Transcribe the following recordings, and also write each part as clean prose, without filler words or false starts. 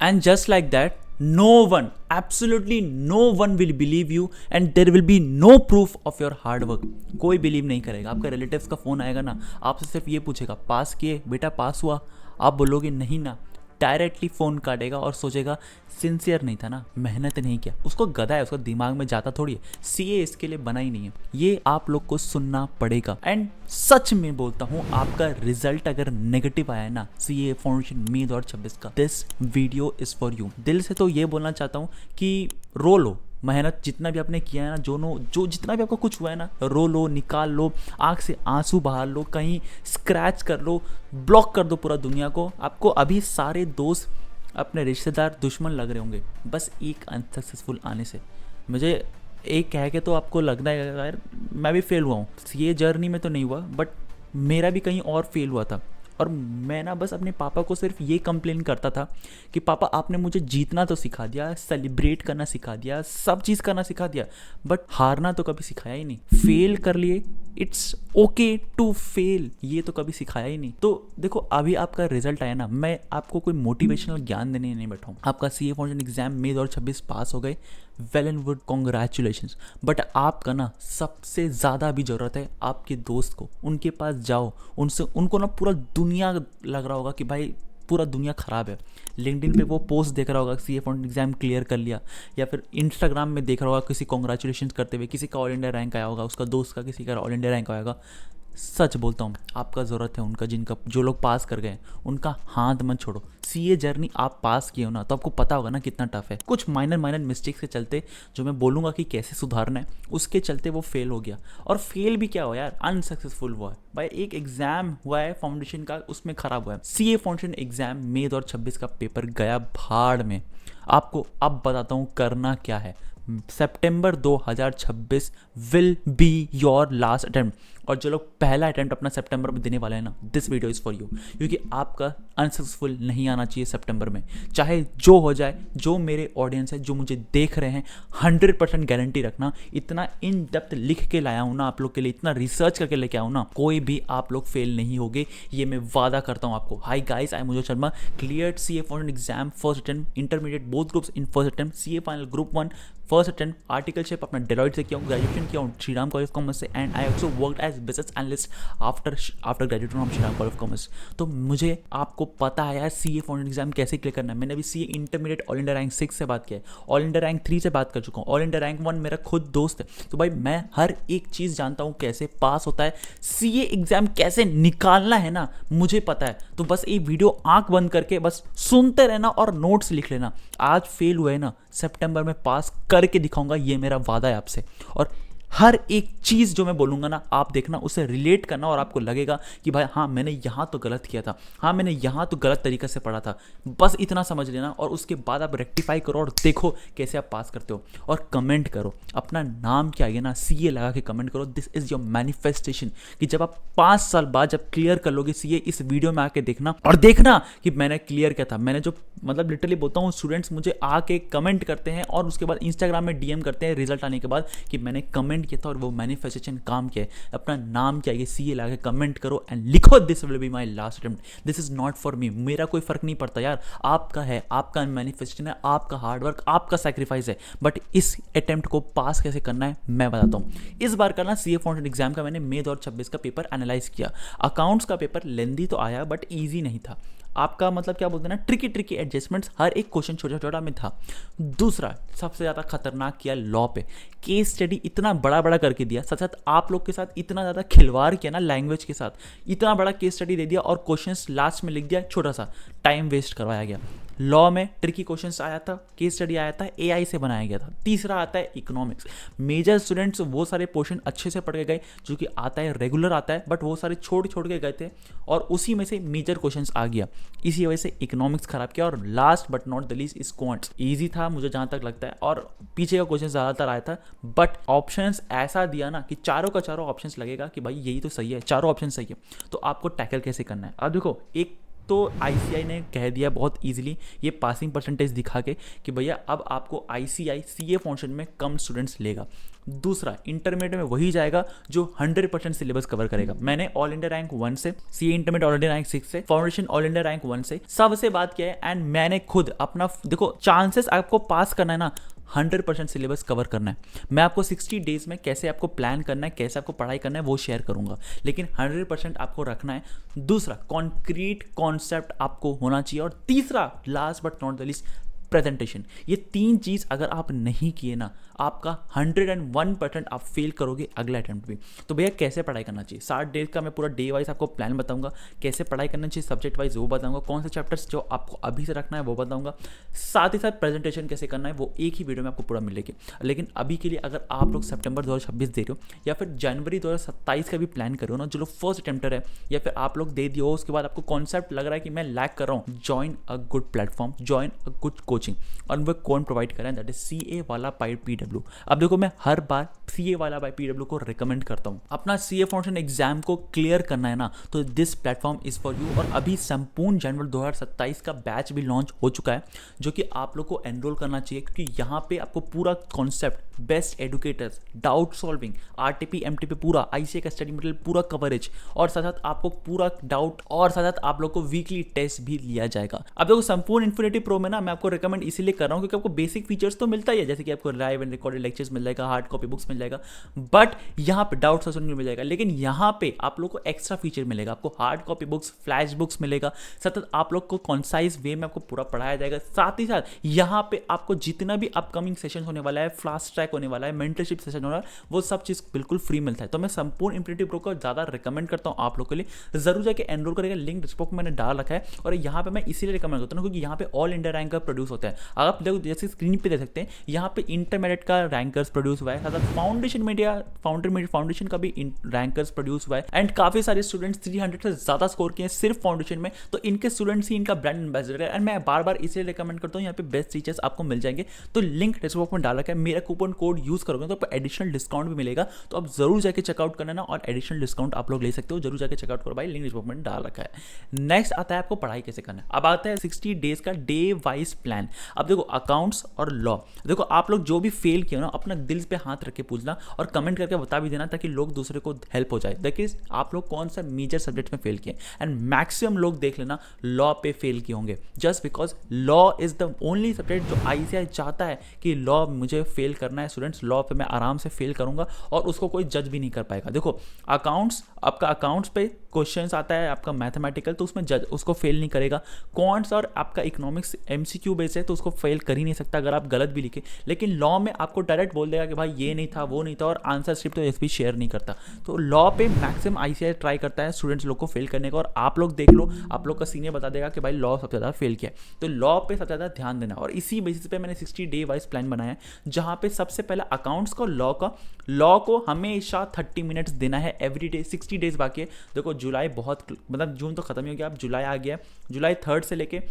And just like that, no one, absolutely no one will believe you and there will be no proof of your hard work. कोई believe नहीं करेगा. आपका relatives का phone आएगा ना, आपसे सिर्फ ये पूछेगा पास किए बेटा, पास हुआ. आप बोलोगे नहीं ना, डायरेक्टली फ़ोन काटेगा और सोचेगा सिंसियर नहीं था ना, मेहनत नहीं किया. उसको गधा है, उसका दिमाग में जाता थोड़ी है. सीए इसके लिए बना ही नहीं है. ये आप लोग को सुनना पड़ेगा. एंड सच में बोलता हूँ, आपका रिजल्ट अगर नेगेटिव आया है ना सीए फाउंडेशन मई 2026 का, this video is for you. दिल से तो ये बोलना चाहता हूँ कि रो लो. मेहनत जितना भी आपने किया है ना, जो जितना भी आपको कुछ हुआ है ना, रो लो, निकाल लो, आँख से आंसू बहा लो, कहीं स्क्रैच कर लो, ब्लॉक कर दो पूरा दुनिया को. आपको अभी सारे दोस्त, अपने रिश्तेदार दुश्मन लग रहे होंगे बस एक अनसक्सेसफुल आने से. मुझे एक कह के तो आपको लगना है यार मैं भी फेल हुआ हूँ. ये जर्नी में तो नहीं हुआ, बट मेरा भी कहीं और फेल हुआ था. और मैं ना बस अपने पापा को सिर्फ ये कंप्लेन करता था कि पापा आपने मुझे जीतना तो सिखा दिया, सेलिब्रेट करना सिखा दिया, सब चीज़ करना सिखा दिया, बट हारना तो कभी सिखाया ही नहीं. फेल कर लिए, इट्स ओके टू फेल, ये तो कभी सिखाया ही नहीं. तो देखो अभी आपका रिजल्ट आया ना, मैं आपको कोई मोटिवेशनल ज्ञान देने नहीं बैठा हूँ. आपका सीए फाउंडेशन एग्जाम मई 2026 पास हो गए, well and good, congratulations. But आपका ना सबसे ज़्यादा अभी ज़रूरत है आपके दोस्त को. उनके पास जाओ, उनसे, उनको ना पूरा दुनिया लग रहा होगा कि भाई पूरा दुनिया ख़राब है. लिंक्डइन पे वो पोस्ट देख रहा होगा सीए फाउंडेशन एग्जाम क्लियर कर लिया, या फिर इंस्टाग्राम में देख रहा होगा किसी कॉन्ग्रेचुलेशंस करते हुए, किसी का ऑल इंडिया रैंक आया होगा, उसका दोस्त का किसी का ऑल इंडिया रैंक आएगा. सच बोलता हूँ, आपका ज़रूरत है उनका, जो लोग पास कर गए उनका हाथ मत छोड़ो. सीए जर्नी आप पास किए हो ना, तो आपको पता होगा ना कितना टफ है. कुछ माइनर मिस्टेक्स के चलते, जो मैं बोलूँगा कि कैसे सुधारना है, उसके चलते वो फेल हो गया. और फेल भी क्या हुआ यार, अनसक्सेसफुल हुआ है भाई. एक एग्जाम हुआ है फाउंडेशन का, उसमें ख़राब हुआ है. सीए फाउंडेशन एग्जाम मई 2026 का पेपर गया भाड़ में. आपको अब बताता हूँ करना क्या है. सितंबर 2026 will be your last attempt. और जो लोग पहला अटेम्प्ट अपना सितंबर में देने वाले हैं ना, this video is for you. क्योंकि आपका अनसक्सेसफुल नहीं आना चाहिए सितंबर में, चाहे जो हो जाए. जो मेरे ऑडियंस है, जो मुझे देख रहे हैं, 100% गारंटी रखना, इतना इन डेप्थ लिख के लाया हूँ ना आप लोग के लिए, इतना रिसर्च करके लेके आया हूँ ना, कोई भी आप लोग फेल नहीं होगे, ये मैं वादा करता हूँ आपको. हाई गाइस, आई एम मुझे Sharma, clear CA foundation exam first attempt, intermediate both groups in first attempt, CA final group 1 first attempt, articleship अपना डेलॉइट से किया हूँ, ग्रेजुएशन किया हूँ श्रीराम कॉलेज ऑफ कॉमर्स से, and I also worked as business analyst after graduate from Shriram college of commerce. तो मुझे आपको पता है यार सीए फाउंडेशन एग्जाम कैसे क्लियर करना है. मैंने अभी CA intermediate all India rank 6 से बात किया है, ऑल इंडिया रैंक 3 से बात कर चुका हूँ, ऑल इंडिया रैंक 1 मेरा खुद दोस्त है. तो भाई मैं हर एक चीज़ जानता हूँ कैसे पास होता है, सीए एग्जाम कैसे निकालना है ना, मुझे पता है. तो बस ये वीडियो आंख बंद करके बस सुनते रहना और नोट्स लिख लेना. आज फेल हुए ना, सितंबर में पास करके दिखाऊंगा, ये मेरा वादा है आपसे. और हर एक चीज़ जो मैं बोलूँगा ना, आप देखना, उसे रिलेट करना, और आपको लगेगा कि भाई हाँ मैंने यहाँ तो गलत किया था, हाँ मैंने यहाँ तो गलत तरीके से पढ़ा था. बस इतना समझ लेना, और उसके बाद आप रेक्टिफाई करो और देखो कैसे आप पास करते हो. और कमेंट करो, अपना नाम क्या है ना सीए लगा के कमेंट करो. दिस इज़ योर मैनिफेस्टेशन, कि जब आप 5 साल बाद जब क्लियर कर लोगे सीए, इस वीडियो में आके देखना और देखना कि मैंने क्लियर किया था. मैंने जो मतलब लिटरली बोलता हूँ, स्टूडेंट्स मुझे आके कमेंट करते हैं और उसके बाद इंस्टाग्राम में डीएम करते हैं रिजल्ट आने के बाद कि मैंने कमेंट किया था और वो मैनिफेस्टेशन काम किया है. अपना नाम क्या है, सीए लगा के कमेंट करो एंड लिखो this will be my last attempt. This is not for me. मेरा कोई फर्क नहीं पड़ता यार, आपका है, आपका मैनिफेस्टेशन है, आपका हार्डवर्क, आपका सैक्रिफाइस है. बट इस अटेम्प्ट को पास कैसे करना है मैं बताता हूँ. इस बार का ना सीए फाउंडेशन एग्जाम का मैंने मई 2026 का पेपर एनालाइज किया. अकाउंट्स का पेपर लेंदी तो आया बट ईजी नहीं था. आपका मतलब क्या बोलते हैं ना, ट्रिकी एडजस्टमेंट्स, हर एक क्वेश्चन छोटा छोटा में था. दूसरा सबसे ज़्यादा खतरनाक किया लॉ पे. केस स्टडी इतना बड़ा बड़ा करके दिया, साथ साथ आप लोग के साथ इतना ज़्यादा खिलवाड़ किया ना लैंग्वेज के साथ, इतना बड़ा केस स्टडी दे दिया और क्वेश्चंस लास्ट में लिख दिया छोटा सा, टाइम वेस्ट करवाया गया. लॉ में ट्रिकी क्वेश्चंस आया था, केस स्टडी आया था, एआई से बनाया गया था. तीसरा आता है इकोनॉमिक्स. मेजर स्टूडेंट्स वो सारे पोर्शन अच्छे से पढ़ के गए जो कि आता है, रेगुलर आता है, बट वो सारे छोड़ के गए थे और उसी में से मेजर क्वेश्चंस आ गया. इसी वजह से इकोनॉमिक्स खराब किया. और last but not the least is quants. Easy था मुझे जहाँ तक लगता है, और पीछे का क्वेश्चन ज़्यादातर आया था, बट ऑप्शंस ऐसा दिया ना कि चारों का चारों ऑप्शंस लगेगा कि भाई यही तो सही है, चारों ऑप्शन सही है. तो आपको टैकल कैसे करना है. अब देखो, एक तो ICI ने कह दिया बहुत ईजिली ये पासिंग परसेंटेज दिखा के कि भैया अब आपको ICI CA फाउंडेशन में कम स्टूडेंट्स लेगा। दूसरा, इंटरमीडिएट में वही जाएगा जो 100% सिलेबस कवर करेगा। मैंने ऑल इंडिया रैंक 1 से, CA intermediate all India rank 6 से, फाउंडेशन ऑल इंडिया रैंक 1 से सबसे बात किया है एंड मैंने खुद अपना, देखो चांसेस आपको पास करना है ना, 100% सिलेबस कवर करना है। मैं आपको 60 डेज में कैसे आपको प्लान करना है, कैसे आपको पढ़ाई करना है वो शेयर करूंगा, लेकिन 100% आपको रखना है। दूसरा, कॉन्क्रीट कॉन्सेप्ट आपको होना चाहिए। और तीसरा, last but not the least, presentation. ये 3 चीज़ अगर आप नहीं किए ना, आपका 101% आप फेल करोगे अगला अटेम्प्ट भी। तो भैया कैसे पढ़ाई करना चाहिए, 60 डेज का मैं पूरा डे वाइज आपको प्लान बताऊंगा, कैसे पढ़ाई करना चाहिए सब्जेक्ट वाइज वो बताऊंगा, कौन से चैप्टर्स जो आपको अभी से रखना है वो बताऊंगा, साथ ही साथ प्रेजेंटेशन कैसे करना है वो एक ही वीडियो में आपको पूरा मिलेगी। लेकिन अभी के लिए अगर आप लोग सितंबर 2026 दे रहे हो या फिर जनवरी 2027 का भी प्लान कर रहे हो ना, जो लोग फर्स्ट अटेम्प्टर है, या फिर आप लोग दे दियो उसके बाद आपको कॉन्सेप्ट लग रहा है कि मैं लैक कर रहा हूँ, join a good platform, join a good coaching. और वो कौन प्रोवाइड कर रहा है, दैट इज CA वाला बाय PW। अब देखो, मैं हर बार CA वाला बाय PW को रिकमेंड करता हूँ। अपना CA फाउंडेशन एग्जाम को क्लियर करना है ना, तो this platform is for you. और अभी संपूर्ण जनवरी 2027 का बैच भी लॉन्च हो चुका है, जो कि आप लोग को एनरोल करना चाहिए, क्योंकि यहाँ पे आपको पूरा concept, best educators, doubt solving, RTP MTP पूरा, ICA का स्टडी मटेरियल पूरा कवरेज, और साथ साथ आपको पूरा डाउट, और साथ साथ आप लोग को वीकली टेस्ट भी लिया जाएगा। अब देखो, संपूर्ण इन्फिनिटी प्रो में ना मैं आपको रिकमेंड इसीलिए कर रहा हूँ क्योंकि आपको बेसिक फीचर्स तो मिलता ही है, जैसे कि आपको लाइव एंड रिकॉर्डेड लेक्चर्स मिल जाएगा, हार्ड कॉपी बुक्स मिल जाएगा, बट यहाँ पे डाउट सॉल्यूशन मिल जाएगा। लेकिन यहाँ पे आप लोग को एक्स्ट्रा फीचर मिलेगा, आपको hard copy books, flash books मिलेगा, सतत आप लोग को कॉन्साइज वे में आपको पूरा पढ़ाया जाएगा। साथ ही साथ यहाँ पे आपको जितना भी अपकमिंग सेशन होने वाला है, फास्ट ट्रैक होने वाला है, मेंटरशिप सेशन होना है, वो सब चीज़ बिल्कुल फ्री मिलता है। तो मैं संपूर्ण इन्फिनिटी प्रो को ज़्यादा रिकमेंड करता हूँ आप लोग के लिए। जरूर जाके एनरोल करेगा, लिंक डिस्क्रिप्शन में मैंने डाल रखा है। और यहाँ पे मैं इसीलिए रिकमेंड करता हूँ क्योंकि यहाँ पे ऑल इंडिया रैंक का प्रोड्यूस होता है। आप देखो, जैसे स्क्रीन पे देख सकते हैं, यहाँ पे इंटरमीडिएट का रैंकर्स प्रोड्यूस हुआ है, साथ साथ फाउंडेशन का भी रैंकर्स प्रोड्यूस हुआ है, एंड काफी सारे स्टूडेंट्स 300 से ज्यादा स्कोर किए हैं सिर्फ फाउंडेशन में। तो इनके स्टूडेंट्स ही इनका ब्रांड एम्बेसडर है, एंड मैं बार बार इसलिए रिकमेंड करता हूँ, यहाँ पे बेस्ट टीचर्स आपको मिल जाएंगे। तो लिंक डिस्क्रिप्शन में डाल रखा है, मेरा कूपन कोड यूज करोगे तो आपको एडिशनल डिस्काउंट भी मिलेगा। तो आप जरूर जाके चेकआउट करना ना, और एडिशनल डिस्काउंट आप लोग ले सकते हो, जरूर जाके चेकआउट करो भाई, लिंक डिस्क्रिप्शन में डाल रखा है। नेक्स्ट आता है आपको पढ़ाई कैसे करना है। अब आता है 60 डेज का डे वाइज प्लान। अब देखो, अकाउंट्स और लॉ, देखो आप लोग जो भी फेल किए ना, अपना दिल पे हाथ रख के पूछना और कमेंट करके बता भी देना, ताकि लोग दूसरे को हेल्प हो जाए। देखिए आप लोग कौन सा मेजर सब्जेक्ट में फेल किए, एंड मैक्सिमम लोग देख लेना लॉ पे फेल किए होंगे, just because law is the only subject जो ICI चाहता है कि लॉ मुझे फेल करना है स्टूडेंट्स, लॉ पे मैं आराम से फेल करूंगा और उसको कोई जज भी नहीं कर पाएगा। देखो अकाउंट्स, आपका अकाउंट्स पे क्वेश्चंस आता है आपका मैथमेटिकल, तो उसमें जज उसको फेल नहीं करेगा। कॉन्ट्स और आपका इकोनॉमिक्स MCQ बेस है, तो उसको फेल कर ही नहीं सकता अगर आप गलत भी लिखे। लेकिन लॉ में आपको डायरेक्ट बोल देगा कि भाई ये नहीं था, वो नहीं था, और आंसर स्क्रिप्ट तो भी शेयर नहीं करता। तो लॉ पे मैक्सिमम ICI ट्राई करता है स्टूडेंट्स लोग को फेल करने का, और आप लोग देख लो, आप लोग का सीनियर बता देगा कि भाई लॉ सबसे ज़्यादा फेल किया है। तो लॉ पे सबसे ज़्यादा ध्यान देना, और इसी बेसिस पे मैंने 60 डे वाइज प्लान बनाया है, जहाँ पे सबसे पहला अकाउंट्स को, लॉ को हमेशा 30 मिनट्स देना है एवरी डे। 60 डेज बाकी है। देखो जुलाई बहुत, मतलब जून तो खत्म ही हो गया, अब जुलाई आ गया है। जुलाई 3 से लेके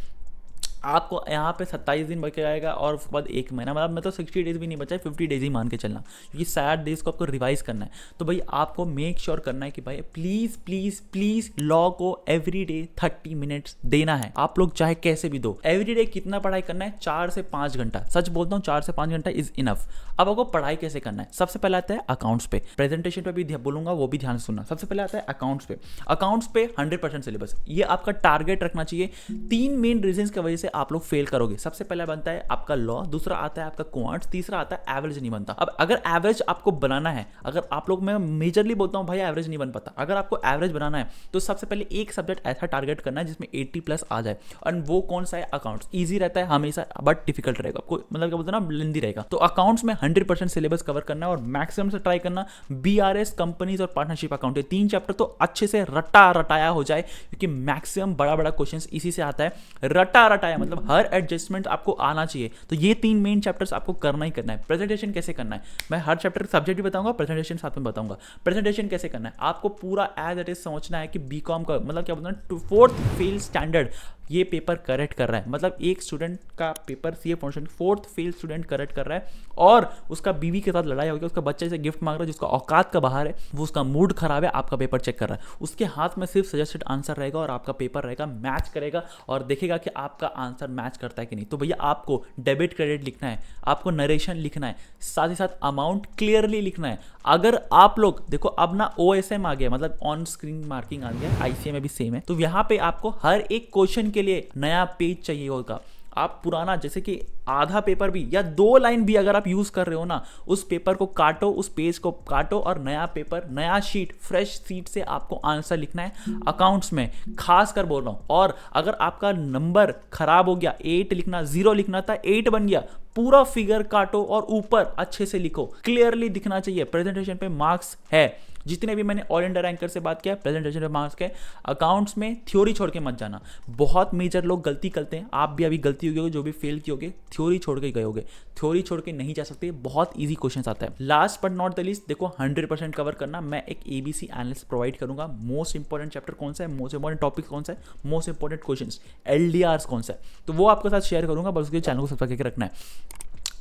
आपको यहाँ पे 27 दिन बच जाएगा, और उसके बाद 1 महीना, मतलब मैं तो 60 डेज भी नहीं बचा है, 50 डेज ही मान के चलना, क्योंकि 60 डेज को आपको रिवाइज करना है। तो भाई आपको मेक श्योर करना है कि भाई प्लीज प्लीज प्लीज लॉ को एवरी डे 30 मिनट्स देना है। आप लोग चाहे कैसे भी दो, एवरी डे कितना पढ़ाई करना है, 4 से 5 घंटा। सच बोलता हूँ, 4 से 5 घंटा इज इनफ। अब आपको पढ़ाई कैसे करना है, सबसे पहले आता है अकाउंट्स पे, प्रेजेंटेशन पे भी बोलूंगा, वो भी ध्यान से सुनना। सबसे पहले आता है अकाउंट्स पे 100% सिलेबस, ये आपका टारगेट रखना चाहिए। 3 मेन रीजन की वजह से आप लोग फेल करोगे। सबसे पहला बनता है आपका लॉ, दूसरा आता है आपका क्वांट्स, तीसरा आता है एवरेज नहीं बनता। अब अगर एवरेज आपको बनाना है, अगर आप लोग, मैं मेजरली बोलता हूं भाई एवरेज नहीं बन पाता, अगर आपको एवरेज बनाना है तो सबसे पहले एक सब्जेक्ट ऐसा टारगेट करना है जिसमें 80+ आ जाए, और वो कौन सा है, अकाउंट्स। इजी रहता है हमेशा, बट डिफिकल्ट रहेगा आपको, मतलब क्या बोलते हैं ना, लेंदी रहेगा। तो अकाउंट्स में 100% सिलेबस कवर करना है, और मैक्सिमम से ट्राई करना BRS, कंपनीज और पार्टनरशिप अकाउंट, ये 3 चैप्टर तो अच्छे से रटाया हो जाए, क्योंकि मैक्सिमम बड़ा क्वेश्चन इसी से आता है। रटाया मतलब हर एडजस्टमेंट आपको आना चाहिए। तो ये 3 मेन चैप्टर्स आपको करना ही करना है। प्रेजेंटेशन कैसे करना है, मैं हर चैप्टर का सब्जेक्ट भी बताऊंगा, प्रेजेंटेशन साथ में बताऊंगा। प्रेजेंटेशन कैसे करना है, आपको पूरा एज इट इज समझना है कि बीकॉम का मतलब क्या बोलते हैं, 4th फेल स्टैंडर्ड ये पेपर करेक्ट कर रहा है, मतलब एक स्टूडेंट का paper CA foundation 4th fail student correct कर रहा है, और उसका बीवी के साथ लड़ाई हो गया, उसका बच्चे से गिफ्ट मांग रहा है जिसका औकात का बाहर है, वो उसका मूड खराब है, आपका पेपर चेक कर रहा है, उसके हाथ में सिर्फ सजेस्टेड आंसर रहेगा और आपका पेपर रहेगा, मैच करेगा और देखेगा कि आपका आंसर मैच करता है कि नहीं। तो भैया आपको डेबिट क्रेडिट लिखना है, आपको नरेशन लिखना है, साथ ही साथ अमाउंट क्लियरली लिखना है। अगर आप लोग देखो अब ना OSM आ गया, मतलब ऑन स्क्रीन मार्किंग आ गया, ICA में भी सेम है, तो यहाँ पे आपको हर एक क्वेश्चन के लिए नया पेज चाहिए होगा। आप पुराना जैसे कि आधा पेपर भी या 2 लाइन भी अगर आप यूज कर रहे हो ना, उस पेपर को काटो, उस पेज को काटो और नया पेपर, नया शीट, फ्रेश शीट से आपको आंसर लिखना है अकाउंट्स में, खास कर बोल रहा हूं। और अगर आपका नंबर खराब हो गया, 8 लिखना 0 लिखना था 8 बन गया, पूरा फिगर काटो और ऊपर अच्छे से लिखो, क्लियरली दिखना चाहिए। प्रेजेंटेशन पे मार्क्स है, जितने भी मैंने ऑल इंडिया रैंकर से बात किया, प्रेजेंटेशन पे मार्क्स के। अकाउंट्स में थ्योरी छोड़ के मत जाना, बहुत मेजर लोग गलती करते हैं, आप भी अभी गलती हो गई, जो भी फेल किए होगे थ्योरी छोड़ के गए होगे, थ्योरी छोड़ के नहीं जा सकते, बहुत इजी क्वेश्चन आता है। Last but not the least, देखो 100% कवर करना, मैं एक ABC एनालिसिस प्रोवाइड करूंगा, मोस्ट इंपॉर्टेंट चैप्टर कौन सा है, मोस्ट इंपॉर्टेंट टॉपिक कौन सा है, मोस्ट इंपॉर्टेंट क्वेश्चंस, LDRs कौन सा है, तो वो आपके साथ शेयर करूंगा, बस उसके चैनल को सब्सक्राइब करके रखना है।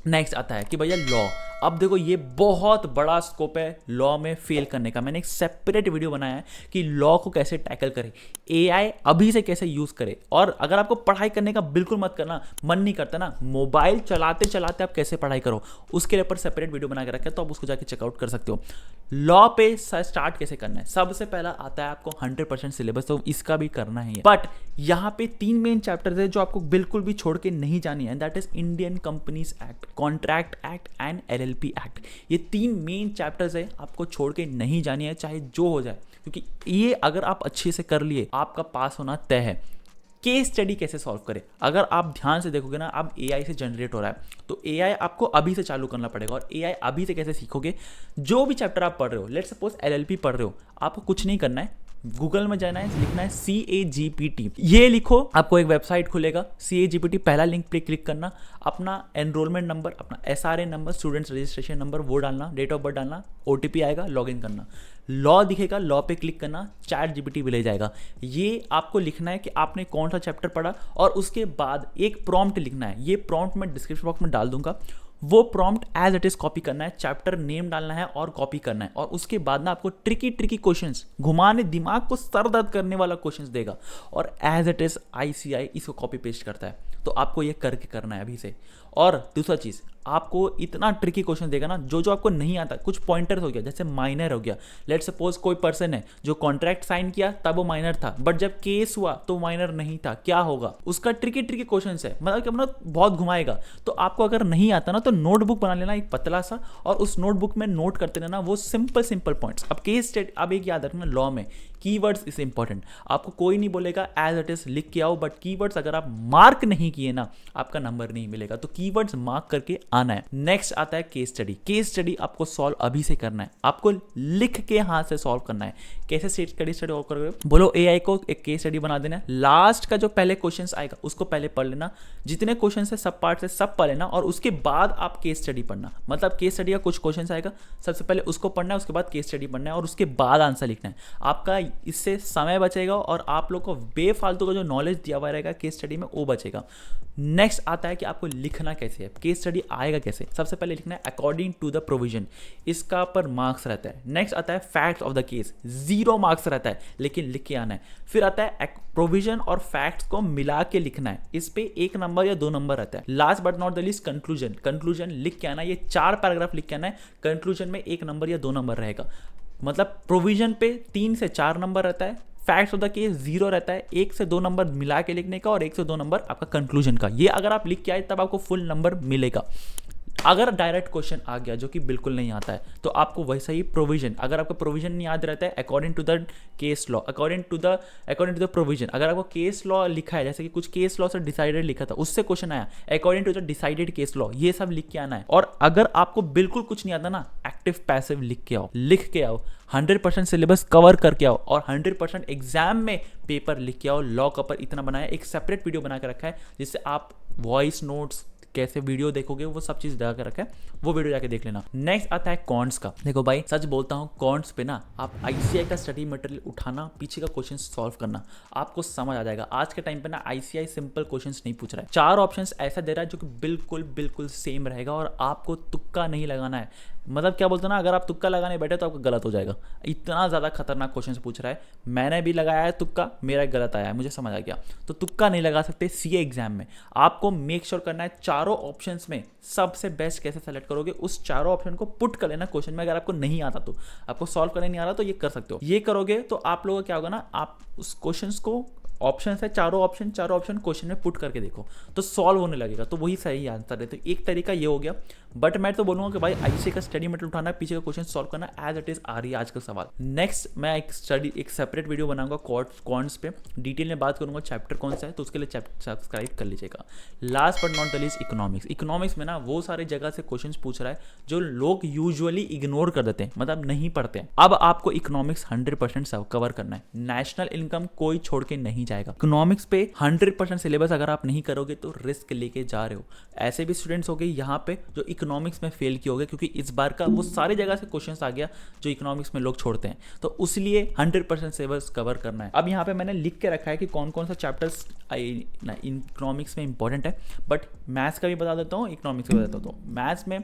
नेक्स्ट आता है कि भैया लॉ। अब देखो ये बहुत बड़ा स्कोप है लॉ में फेल करने का, मैंने एक सेपरेट वीडियो बनाया है कि लॉ को कैसे टैकल करें, AI अभी से कैसे यूज करें। और अगर आपको पढ़ाई करने का बिल्कुल मत करना, मन नहीं करता ना, मोबाइल चलाते चलाते आप कैसे पढ़ाई करो, उसके ऊपर सेपरेट वीडियो बना के रखा है, तो आप उसको जाके चेकआउट कर सकते हो। लॉ पे स्टार्ट कैसे करना है, सबसे पहला आता है आपको 100% सिलेबस, तो इसका भी करना है। बट यहाँ पे 3 मेन चैप्टर्स है जो आपको बिल्कुल भी छोड़ के नहीं जानी है, that is Indian companies act, contract act and LLP act. ये 3 मेन चैप्टर्स है, आपको छोड़ के नहीं जानी है, चाहे जो हो जाए, क्योंकि ये अगर आप अच्छे से कर लिए आपका पास होना तय है। केस स्टडी कैसे सॉल्व करें, अगर आप ध्यान से देखोगे ना, अब AI से जनरेट हो रहा है, तो AI आपको अभी से चालू करना पड़ेगा। और AI अभी से कैसे सीखोगे, जो भी चैप्टर आप पढ़ रहे हो, लेट्स सपोज LLP पढ़ रहे हो, आपको कुछ नहीं करना है, गूगल में जाना है, लिखना है CAGPT, ये लिखो, आपको एक वेबसाइट खुलेगा, CAGPT पहला लिंक पे क्लिक करना, अपना एनरोलमेंट नंबर, अपना SRA number, students registration number, वो डालना, डेट ऑफ बर्थ डालना, OTP आएगा, लॉगिन करना, लॉ दिखेगा, लॉ पे क्लिक करना, ChatGPT भी ले जाएगा। ये आपको लिखना है कि आपने कौन सा चैप्टर पढ़ा, और उसके बाद एक प्रॉम्प्ट लिखना है, ये प्रॉम्प्ट मैं डिस्क्रिप्शन बॉक्स में डाल दूंगा, वो prompt as it is copy करना है, चैप्टर नेम डालना है और कॉपी करना है। और उसके बाद ना आपको ट्रिकी क्वेश्चंस, घुमाने दिमाग को सर दर्द करने वाला क्वेश्चंस देगा, और एज इट इज ICI इसको कॉपी पेस्ट करता है, तो आपको ये करके करना है अभी से। और दूसरा चीज, आपको इतना ट्रिकी क्वेश्चन देगा ना, जो आपको नहीं आता, कुछ पॉइंटर्स हो गया, जैसे माइनर हो गया, लेट सपोज कोई पर्सन है जो कॉन्ट्रैक्ट साइन किया तब वो माइनर था, बट जब केस हुआ तो माइनर नहीं था, क्या होगा, उसका ट्रिकी क्वेश्चन है, मतलब कि मतलब बहुत घुमाएगा। तो आपको अगर नहीं आता ना, तो नोटबुक बना लेना एक पतला सा, और उस नोटबुक में नोट करते रहना वो सिंपल पॉइंट्स। अब केस स्टडी, अब एक याद रखना, लॉ में कीवर्ड्स इज इंपॉर्टेंट, आपको कोई नहीं बोलेगा एज इट इज लिख के आओ, बट कीवर्ड्स अगर आप मार्क नहीं किए ना, आपका नंबर नहीं मिलेगा, तो कीवर्ड्स मार्क करके आना है। नेक्स्ट आता है केस स्टडी। केस स्टडी आपको सॉल्व अभी से करना है, आपको लिख के हाथ से सॉल्व करना है। कैसे केस स्टडी सॉल्व करोगे, बोलो AI को एक केस स्टडी बना देना है, लास्ट का जो पहले क्वेश्चंस आएगा उसको पहले पढ़ लेना, जितने क्वेश्चंस है सब पार्ट से सब पढ़ लेना, और उसके बाद आप केस स्टडी पढ़ना, मतलब केस स्टडी का कुछ क्वेश्चंस आएगा, सबसे पहले उसको पढ़ना है, उसके बाद केस स्टडी पढ़ना है, और उसके बाद आंसर लिखना है। आपका इससे समय बचेगा, और आप लोग को बेफालतू का जो नॉलेज दिया हुआ रहेगा केस स्टडी में वो बचेगा। नेक्स्ट आता है कि आपको लिखना कैसे है, केस स्टडी आएगा कैसे। सबसे पहले लिखना है अकॉर्डिंग टू द प्रोविजन, इसका पर मार्क्स रहता है। नेक्स्ट आता है facts of the case, 0 marks रहता है, लेकिन लिख के आना है। फिर आता है प्रोविजन और फैक्ट्स को मिला के लिखना है, इस पे 1 नंबर या 2 नंबर रहता है। Last but not the least conclusion, conclusion लिख के आना, ये 4 पैराग्राफ लिख के आना है, कंक्लूजन में 1 नंबर या 2 नंबर रहेगा। मतलब प्रोविजन पे 3 से 4 नंबर रहता है, फैक्ट्स ऑफ द केस 0 रहता है, 1 से 2 नंबर मिला के लिखने का, और 1 से 2 नंबर आपका कंक्लूजन का। ये अगर आप लिख के आए तब आपको फुल नंबर मिलेगा। अगर डायरेक्ट क्वेश्चन आ गया जो कि बिल्कुल नहीं आता है, तो आपको वैसा ही प्रोविजन, अगर आपको प्रोविजन नहीं याद रहता है, according to the case law, according to the provision, अगर आपको केस लॉ लिखा है, जैसे कि कुछ केस लॉ से डिसाइडेड लिखा था, उससे क्वेश्चन आया, according to the decided case law, ये सब लिख के आना है। और अगर आपको बिल्कुल कुछ नहीं आता ना, एक्टिव पैसिव लिख के आओ 100% सिलेबस कवर करके आओ और 100% एग्जाम में पेपर लिख के आओ। लॉ का पर इतना बनाया, एक सेपरेट वीडियो बना के रखा है जिससे आप वॉइस नोट्स कैसे वीडियो देखोगे वो सब चीज लगा के रखा है, वो वीडियो जाके देख लेना। नेक्स्ट आता है कॉन्ट्स का। देखो भाई सच बोलता हूँ, कॉन्ट्स पे ना आप आईसीआई का स्टडी मटेरियल उठाना, पीछे का क्वेश्चन सॉल्व करना, आपको समझ आ जाएगा। आज के टाइम पे ना आईसीआई सिंपल क्वेश्चंस नहीं पूछ रहा है, 4 ऑप्शंस ऐसा दे रहा है जो कि बिल्कुल सेम रहेगा और आपको तुक्का नहीं लगाना है। मतलब क्या बोलते हैं ना, अगर आप तुक्का लगाने बैठे तो आपका गलत हो जाएगा, इतना ज़्यादा खतरनाक क्वेश्चन पूछ रहा है। मैंने भी लगाया है तुक्का, मेरा गलत आया है, मुझे समझ आ गया। तो तुक्का नहीं लगा सकते सीए एग्जाम में। आपको मेक श्योर करना है चारों ऑप्शंस में सबसे बेस्ट कैसे सेलेक्ट करोगे, उस चारों ऑप्शन को पुट कर लेना क्वेश्चन में। अगर आपको नहीं आता तो, आपको सॉल्व करने नहीं आ रहा तो ये कर सकते हो। ये करोगे तो आप लोगों का क्या होगा ना, आप उस क्वेश्चन को, ऑप्शन है चारों ऑप्शन क्वेश्चन में पुट करके देखो तो सॉल्व होने लगेगा, तो वही सही आंसर है। तो एक तरीका ये हो गया, बट मैं तो बोलूंगा कि भाई आईसीआई का स्टडी मटेरियल उठाना, पीछे का क्वेश्चन सॉल्व करना एज इट इज आ रही है आज का सवाल। नेक्स्ट मैं एक सेपरेट वीडियो बनाऊंगा कॉन्ट्स पे, डिटेल में बात करूंगा चैप्टर कौन सा है, तो उसके लिए सब्सक्राइब कर लीजिएगा। Last but not the least economics में ना वो सारी जगह से क्वेश्चन पूछ रहा है जो लोग यूजुअली इग्नोर कर देते हैं, मतलब नहीं पढ़ते हैं। अब आपको इकोनॉमिक्स 100% कवर करना है, नेशनल इनकम कोई छोड़ के नहीं जाएगा। इकोनॉमिक्स पे 100% सिलेबस अगर आप नहीं करोगे तो रिस्क लेके जा रहे हो। ऐसे भी स्टूडेंट्स हो गए यहाँ पे जो इकोनॉमिक्स में फेल किए होगे, क्योंकि इस बार का वो सारी जगह से क्वेश्चंस आ गया जो इकोनॉमिक्स में लोग छोड़ते हैं, तो उसलिए 100% सिलेबस कवर करना है। अब यहाँ पे मैंने लिख के रखा है कि कौन कौन सा चैप्टर्स इकोनॉमिक्स में इंपॉर्टेंट है, बट मैथ्स का भी बता देता हूँ, इकोनॉमिक्स का भी बता देता हूँ। मैथ्स में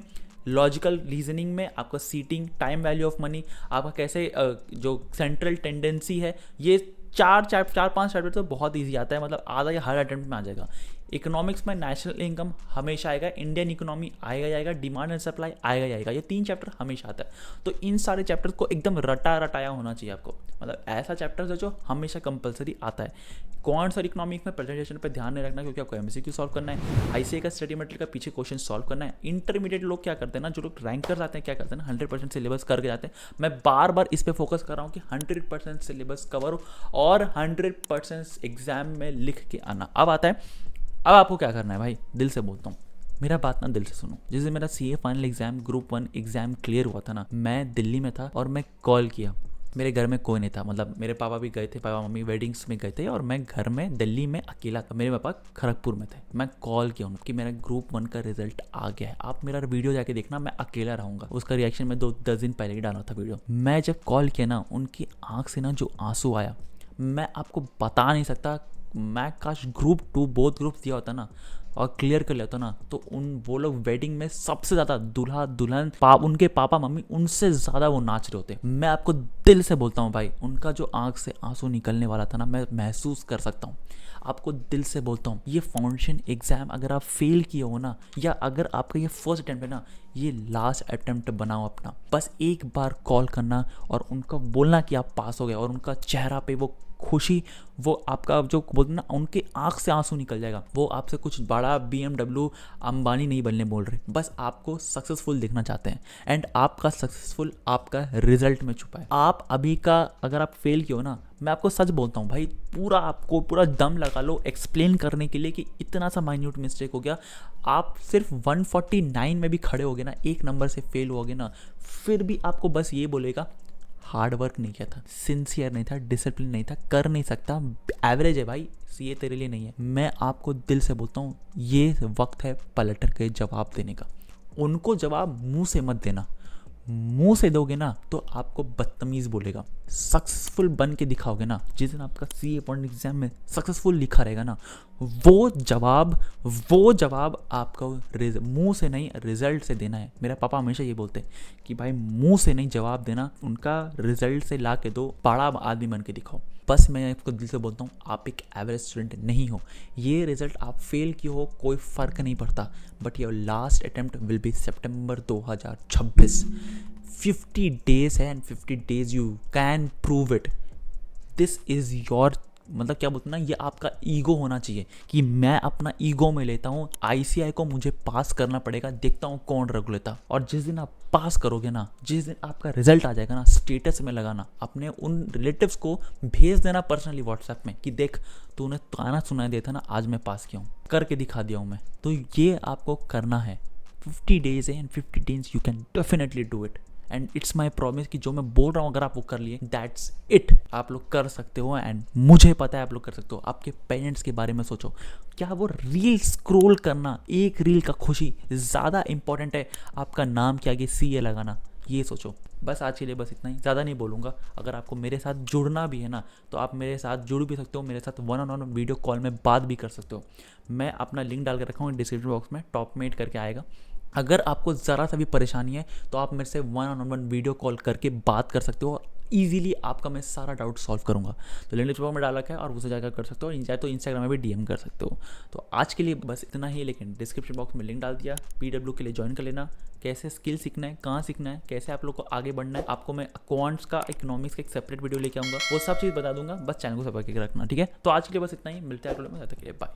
लॉजिकल रीजनिंग में आपका seating, time value of money, आपका कैसे जो सेंट्रल टेंडेंसी है, ये 4-5 चैप्टर तो बहुत इजी आता है, मतलब आधा या हर अटेम्प्ट में आ जाएगा। इकोनॉमिक्स में नेशनल इनकम हमेशा आएगा, इंडियन इकोनॉमी आएगा, डिमांड एंड सप्लाई आएगा, ये 3 चैप्टर हमेशा आता है। तो इन सारे चैप्टर को एकदम रटाया होना चाहिए आपको, मतलब ऐसा चैप्टर है जो हमेशा कंपलसरी आता है। क्वांट्स और इकोनॉमिक्स में प्रेजेंटेशन पे ध्यान नहीं रखना, क्योंकि आपको एमसीक्यू सॉल्व करना है, आईसीआई का स्टडी मटेरियल का पीछे क्वेश्चन सॉल्व करना है। इंटरमीडिएट लोग क्या करते हैं ना, जो लोग रैंकर आते हैं क्या करते हैं ना, 100% सिलेबस करके जाते हैं। मैं बार इस पर फोकस कर रहा हूँ कि 100% सिलेबस कवर हो और 100% एग्जाम में लिख के आना। अब आता है, अब आपको क्या करना है भाई, दिल से बोलता हूँ, मेरा बात ना दिल से सुनो। जिस दिन मेरा CA final exam group 1 exam clear हुआ था ना, मैं दिल्ली में था और मैं कॉल किया, मेरे घर में कोई नहीं था, मतलब मेरे पापा भी गए थे, पापा मम्मी वेडिंग्स में गए थे और मैं घर में दिल्ली में अकेला था, मेरे पापा खड़गपुर में थे। मैं कॉल किया उनको कि मेरा ग्रुप 1 का रिजल्ट आ गया है, आप मेरा वीडियो जाके देखना, मैं अकेला रहूंगा। उसका रिएक्शन मैं 10 दिन पहले ही डाला था वीडियो। मैं जब कॉल किया ना, उनकी आंख से ना जो आंसू आया, मैं आपको बता नहीं सकता। मैं काश ग्रुप 2 बोथ ग्रुप दिया होता ना और क्लियर कर लेता ना, तो वो लोग वेडिंग में सबसे ज़्यादा दूल्हा दुल्हन उनके पापा मम्मी उनसे ज़्यादा वो नाच रहे होते। मैं आपको दिल से बोलता हूँ भाई, उनका जो आंख से आंसू निकलने वाला था ना, मैं महसूस कर सकता हूँ। आपको दिल से बोलता हूँ, ये फाउंडेशन एग्जाम अगर आप फेल किए हो ना, या अगर आपका ये फर्स्ट अटैम्प्ट है ना, ये लास्ट अटैम्प्ट बनाओ अपना। बस एक बार कॉल करना और उनको बोलना कि आप पास हो गए, और उनका चेहरा पे वो खुशी, वो आपका जो बोलते ना, उनके आंख से आंसू निकल जाएगा। वो आपसे कुछ बड़ा BMW अंबानी नहीं बनने बोल रहे, बस आपको सक्सेसफुल देखना चाहते हैं। एंड आपका सक्सेसफुल आपका रिजल्ट में छुपा है। आप अभी का अगर आप फेल किए हो ना, मैं आपको सच बोलता हूँ भाई, आपको पूरा दम लगा लो एक्सप्लेन करने के लिए कि इतना सा माइन्यूट मिस्टेक हो गया। आप सिर्फ 149 में भी खड़े होगे ना, 1 नंबर से फेल होगे ना, फिर भी आपको बस ये बोलेगा हार्ड वर्क नहीं किया था, सिंसियर नहीं था, डिसिप्लिन नहीं था, कर नहीं सकता, एवरेज है भाई, ये तेरे लिए नहीं है। मैं आपको दिल से बोलता हूँ, ये वक्त है पलट के जवाब देने का। उनको जवाब मुंह से मत देना, मुंह से दोगे ना तो आपको बदतमीज बोलेगा। सक्सेसफुल बन के दिखाओगे ना, जिस दिन आपका सीए पॉइंट एग्जाम में सक्सेसफुल लिखा रहेगा ना, वो जवाब आपको मुंह से नहीं रिजल्ट से देना है। मेरा पापा हमेशा ये बोलते हैं कि भाई मुंह से नहीं जवाब देना, उनका रिजल्ट से ला के दो, बड़ा आदमी बन के दिखाओ। बस मैं आपको दिल से बोलता हूँ, आप एक एवरेज स्टूडेंट नहीं हो। ये रिजल्ट आप फेल किए हो कोई फ़र्क नहीं पड़ता, but your last attempt will be September 2026। 50 days है, and 50 days you can prove it. This is your, मतलब क्या बोलते हैं ना, ये आपका ईगो होना चाहिए कि मैं अपना ईगो में लेता हूँ, आईसीआई को मुझे पास करना पड़ेगा, देखता हूँ कौन रख लेता। और जिस दिन आप पास करोगे ना, जिस दिन आपका रिजल्ट आ जाएगा ना, स्टेटस में लगाना, अपने उन रिलेटिव्स को भेज देना पर्सनली व्हाट्सएप में कि देख तूने ताना सुनाई दिया था ना, आज मैं पास किया हूँ, करके दिखा दिया हूँ मैं। तो ये आपको करना है। 50 days है, and 50 days you can definitely do it. And it's my promise कि जो मैं बोल रहा हूँ अगर आप वो कर लिए दैट्स इट, आप लोग कर सकते हो। एंड मुझे पता है आप लोग कर सकते हो। आपके पेरेंट्स के बारे में सोचो, क्या वो रील स्क्रॉल करना, एक रील का खुशी ज़्यादा इंपॉर्टेंट है आपका नाम के आगे CA लगाना? ये सोचो। बस आज के लिए बस इतना ही, ज़्यादा नहीं बोलूँगा। अगर आपको मेरे साथ जुड़ना भी है ना तो आप मेरे साथ जुड़ भी सकते हो, मेरे साथ one on one video call में बात भी कर सकते हो। मैं अपना लिंक डाल के रखा हूँ डिस्क्रिप्शन बॉक्स में, टॉप में करके आएगा। अगर आपको ज़रा सा भी परेशानी है तो आप मेरे से one on one video call करके बात कर सकते हो और ईजिली आपका मैं सारा डाउट सॉल्व करूँगा। तो लिंक डिस्क्रिप्शन में डाला है और उसे जाकर कर सकते हो, चाहे तो इंस्टाग्राम में भी DM कर सकते हो। तो आज के लिए बस इतना ही, लेकिन डिस्क्रिप्शन बॉक्स में लिंक डाल दिया, PW के लिए ज्वाइन कर लेना। कैसे स्किल सीखना है, कहाँ सीखना है, कैसे आप लोग को आगे बढ़ना है, आपको मैं अकाउंट्स का, इकोनॉमिक्स का एक सेपरेट वीडियो लेके आऊँगा, वो सब चीज़ बता दूंगा। बस चैनल को सब्सक्राइब करके रखना, ठीक है। तो आज के लिए बस इतना ही, मिलते हैं अगले में, तब तक के लिए बाय।